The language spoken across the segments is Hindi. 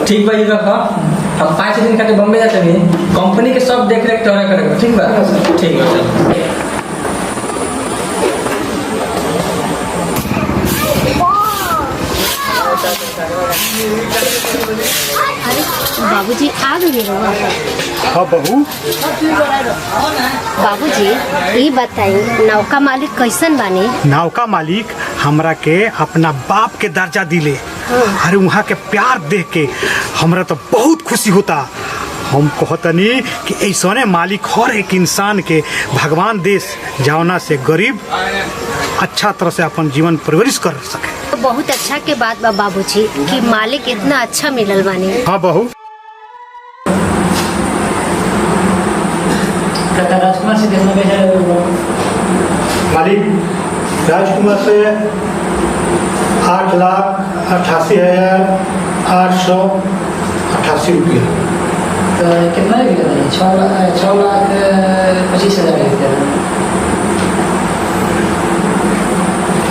ठीक बा, रखो। हम 5 दिन खातिर बॉम्बे जाते भी कंपनी के सब देख रेख तोरा करेगा, ठीक बा? ठीक बा, चल। बाबूजी आ गए रहुआ। हाँ बहू। बाबूजी ये बताई नौका मालिक कैसन बानी? नौका मालिक हमरा के अपना बाप के दर्जा दिले। अरे वहाँ के प्यार देख के हमरा तो बहुत खुशी होता। हम कहतनी कि ऐसने मालिक हर एक इंसान के भगवान देश जावना से गरीब अच्छा तरह से अपन जीवन परवरिश कर सके। तो बहुत अच्छा के बात बा बाबूजी कि मालिक इतना अच्छा मिलल बानी। हाँ बहू। राजकुमार से कितना भेजा मालिक राजकुमार से 8,88,888 रुपया। तो कितना बिका? 6,25,000 बिका।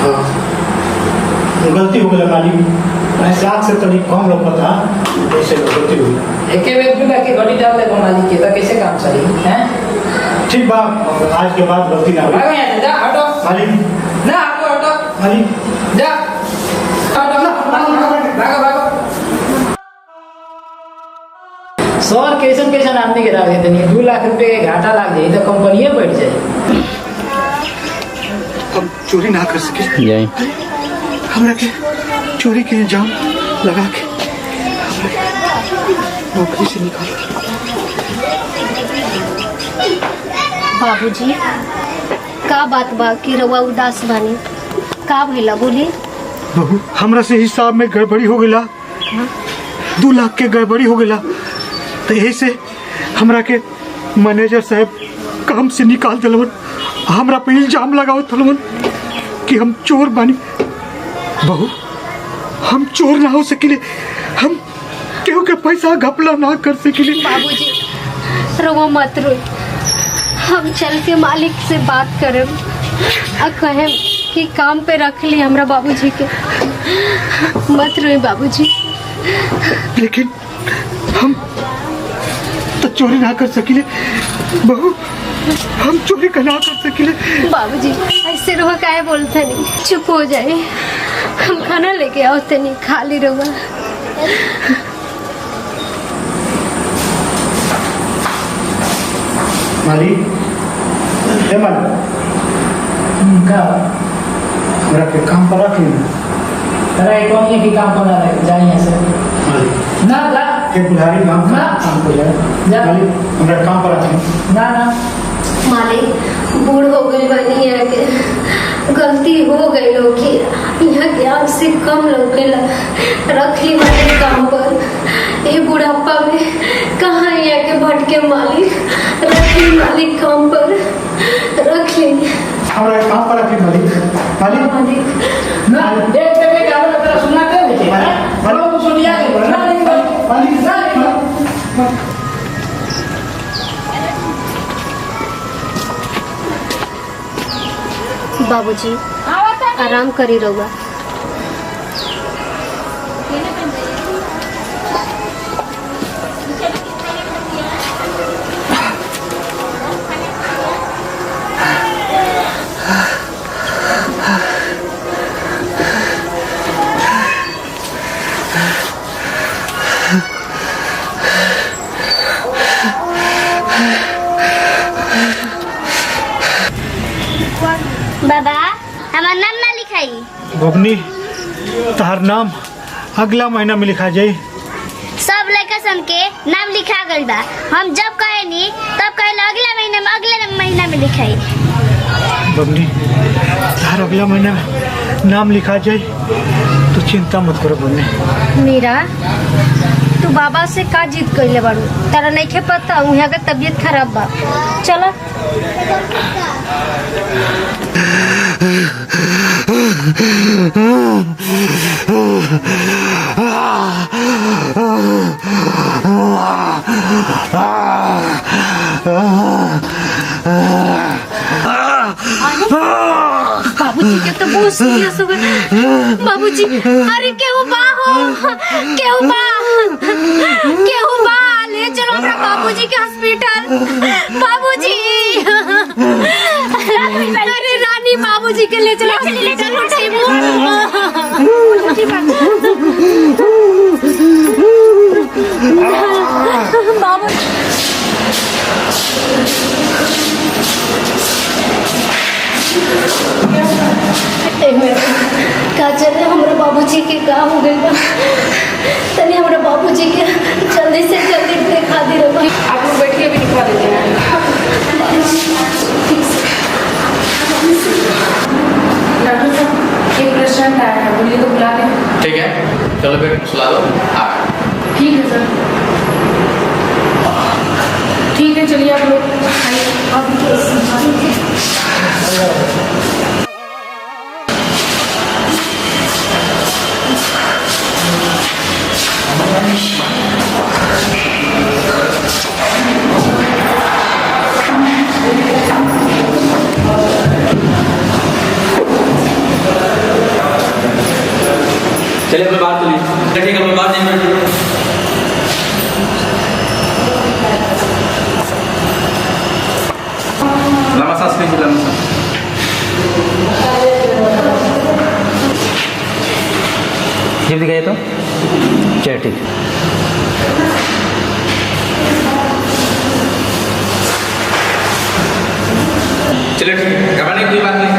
हाँ गलती हो गया मालिक, ऐसे आज से तनी कम लोग पता ऐसे गलती हो गई। एक बेर बिका के गाड़ी डाल दे मालिक के, तो कैसे काम चली हैं? ठीक बा, आज के बाद गलती ना हो। भागो यहाँ से, जा हटो मालिक। ना, हटो हटो मालिक जा, हटो भागो भागो। सर कैसन कैसन आदमी के रख देते नहीं, 2 लाख रुपए के घाटा लग जाए तो कंपनी बैठ जाए। हम चोरी ना कर सके, हमरा के चोरी के इल्जाम लगा के नौकरी से निकाल। बाबूजी का बात बा कि रउआ उदास बानी? का भइला बोली? बहू हमरा से हिसाब में गड़बड़ी हो गया। 2 लाख के गड़बड़ी हो गया, तो यही से हमरा के मैनेजर साहब काम से निकाल दिलवन। हमरा पे इल्जाम लगाओ थलवन कि हम चोर बानी। बहू हम चोर ना हो सकिले, हम केहू के पैसा घपला ना कर सकिले। बाबूजी रउआ मत रोई, हम चल के मालिक से बात करब आ कहें कि काम पे रख ली हमरा बाबूजी के। मत रोई बाबूजी। लेकिन हम तो चोरी ना कर सकिले बहू, हम चोरी का ना कर सकिले। बाबूजी ऐसे रहुआ काहे बोलते नहीं, चुप हो जाए। हम खाना लेके आओ तनी खा ली रहुआ। मालिक हे मालिक का हमरा के काम पर रख लेना। तेरा एक कौन की काम बना रहा है, जा यहाँ से। मालिक ना जा, के बुढ़ारी काम ना काम को जा। जा। मालिक हमरा काम पर रख लेना। ना ना मालिक बूढ़ हो गई बनी यहाँ के, गलती हो गई लोग की, यहाँ के आग से कम लोग रख ली मालिक काम पर। ये बुढ़ापा में कहाँ यहाँ के भटके मालिक, रख ली मालिक काम पर, रख ली। हमरा काम पर रख ले मालिक। मालिक मालिक ना देख देख के गाना तेरा सुनना क्या लेके हैं? बोलो तो सुनिया के बोलना नहीं मालिक ना बाबूजी आराम करी रहुआ। बाबा हमार नाम ना लिखाई। बबनी तहर नाम अगला महीना में लिखा जाई। सब लड़का सन के नाम लिखा गइल बा, हम जब कहेनी तब कहले अगला महीना में लिखाई। बबनी तहर अगला महीना में नाम लिखा जाई, तो चिंता मत करो बबनी। मीरा तू बाबा से का जिद कइले बारू? तारा नइखे पता उहाँ के तबीयत खराब बा। चलो बाबूजी बाबूजी के तो बहुत सीरियस हो गए। बाबूजी अरे केहू बा हो, केहू बा ले चलो हमरा बाबूजी के हॉस्पिटल। बाबूजी अरे रानी बाबूजी के ले चलो बाबू का चले हमरा बाबूजी के का हो गइल बा, तनी हमरा बाबूजी के जल्दी से जल्दी दिखा दे रे। आप लोग बैठ के भी दिखवा देते हैं। डॉक्टर साहब एक पेशेंट आया है, बोलिए तो बुला दें। ठीक है, चलो बेट सुला दो। ठीक है सर, ठीक है चलिए आप लोग चलिए अपने बात सुनिए। ठीक है, अपने बात नहीं बैठिए। लंबा सांस लीजिए, लंबा सांस। जिप दिखाइए तो चलिए ठीक है। चलिए ठीक है, घबराने की कोई बात नहीं,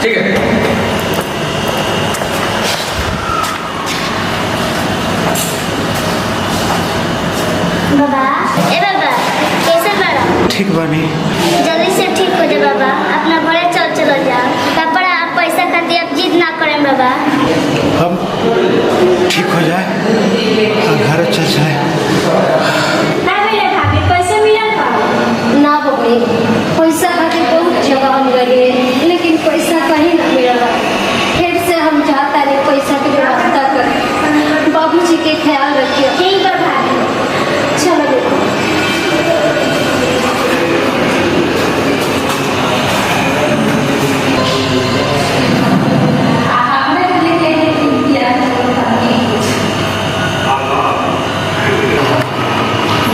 ठीक है। बाबा ए बाबा कैसे बाड़ा? ठीक बानी। जल्दी से ठीक हो जा बाबा, अपना घरे चलो जाओ। कपड़ा आप पैसा खातिर अब जिद ना करें बाबा। हम ठीक हो जाए और घर चल जाए। पैसा मिला था ना बबी, पैसा खातिर बहुत जगह हम गए लेकिन पैसा कहीं ना मिला। फिर से हम चाहता नहीं पैसा की व्यवस्था कर। बाबूजी के ख्याल रखिए। ठीक है भाभी, चलो देखो।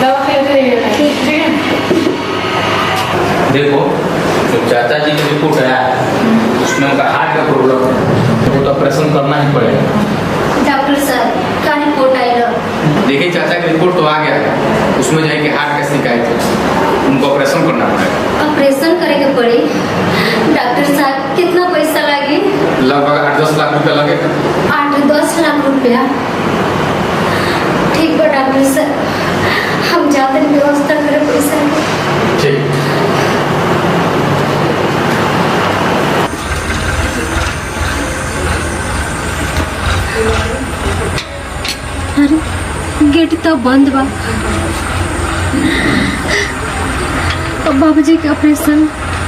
दवा खेलते रहिए। ठीक है। देखो, जो चाचा जी का रिपोर्ट आया उसमें उनका हार्ट का प्रॉब्लम है, वो तो ऑपरेशन करना ही पड़ेगा। डॉक्टर साहब का रिपोर्ट आएगा। देखिए चाचा का रिपोर्ट तो आ गया है, उसमें जाए कि हार्ट का शिकायत है, उनको ऑपरेशन करना पड़ेगा। ऑपरेशन करेंगे पड़े। डॉक्टर साहब कितना पैसा लगे? लगभग 8-10 लाख रुपया लगेगा। 8-10 लाख रुपया। ठीक बा डॉक्टर साहब, हम जाते हैं व्यवस्था करें पैसा की। ठीक। अरे गेट तो बंद बा। अब बाबूजी के ऑपरेशन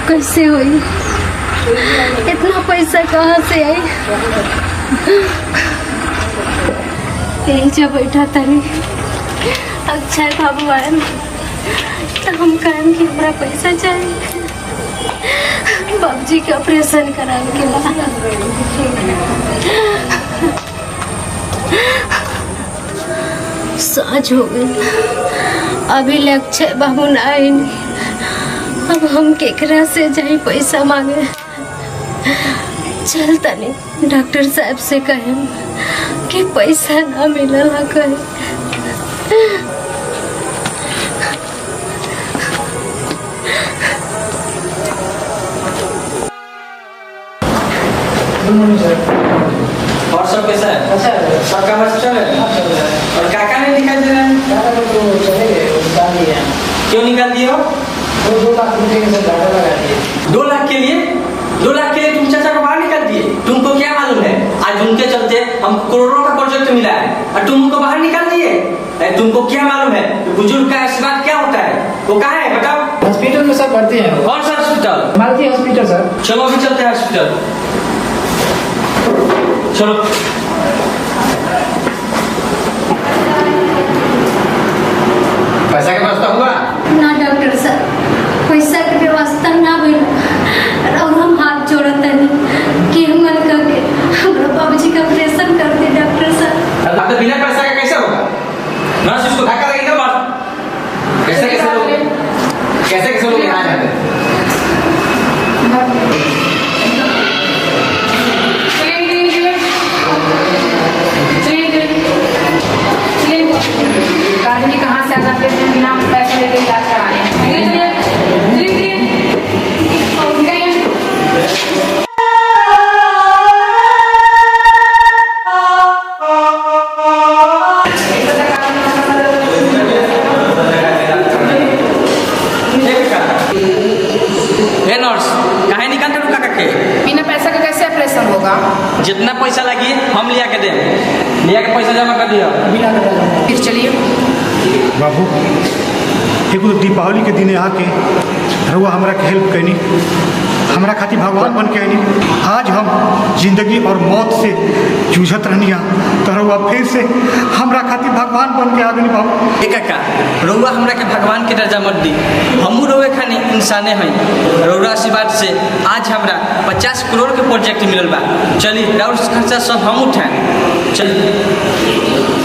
कैसे होई? इतना पैसा कहाँ से आई? यही जब बैठा तनी अच्छा भगवान, तो हम कहें कि हमारा पैसा चाहिए बाबूजी के ऑपरेशन कराने के बाद। साझ हो गई, अभी लक्ष्य बाबू ना आए नहीं। अब हम केकरा से जाई पैसा मांगे? चल तनी डॉक्टर साहब से कहें कि पैसा ना मिलला कहे। और सब कैसा है? अच्छा है। सबका बस चल रहा है? और काका नहीं दिखाई दे रहा है? क्यों निकाल दिए हो? 2 लाख रुपए के साथ डाटा लगा दिए। 2 लाख के लिए? 2 लाख के लिए तुम चाचा को बाहर निकाल दिए? तुमको क्या मालूम है आज उनके चलते हम करोड़ों का प्रोजेक्ट मिला है और तुम उनको बाहर निकाल दिए? तुमको क्या मालूम है बुजुर्ग का आशीर्वाद क्या होता है? वो कहाँ है बताओ? हॉस्पिटल में सब भर्ती हैं। कौन सा हॉस्पिटल? मालती हॉस्पिटल सर। चलो अभी चलते हैं हॉस्पिटल। चलो। पैसा का व्यवस्था हुआ? ना डॉक्टर साहब, पैसा की व्यवस्था ना भइल और हम हाथ जोड़त नहीं कि होगा? जितना पैसा लगी हम लिया के दें, लिया के पैसा जमा कर दिया। फिर चलिए। बाबू एगो दीपावली के दिने आके रउआ हमरा के हेल्प कैनी, हमरा खातिर भगवान बन के आनी। आज हम जिंदगी और मौत से जूझत रहनिया तो रउआ फिर से हमरा खातिर भगवान बन के आ गई। बाबू एक काका रउआ हमरा के भगवान के दर्जा मत दी, हमू रउए खानी इंसाने हैं। रउआ आशीर्वाद से आज हमरा 50 करोड़ के प्रोजेक्ट मिलल बा। चली राउर खर्चा सब हम उठाएं। चलिए।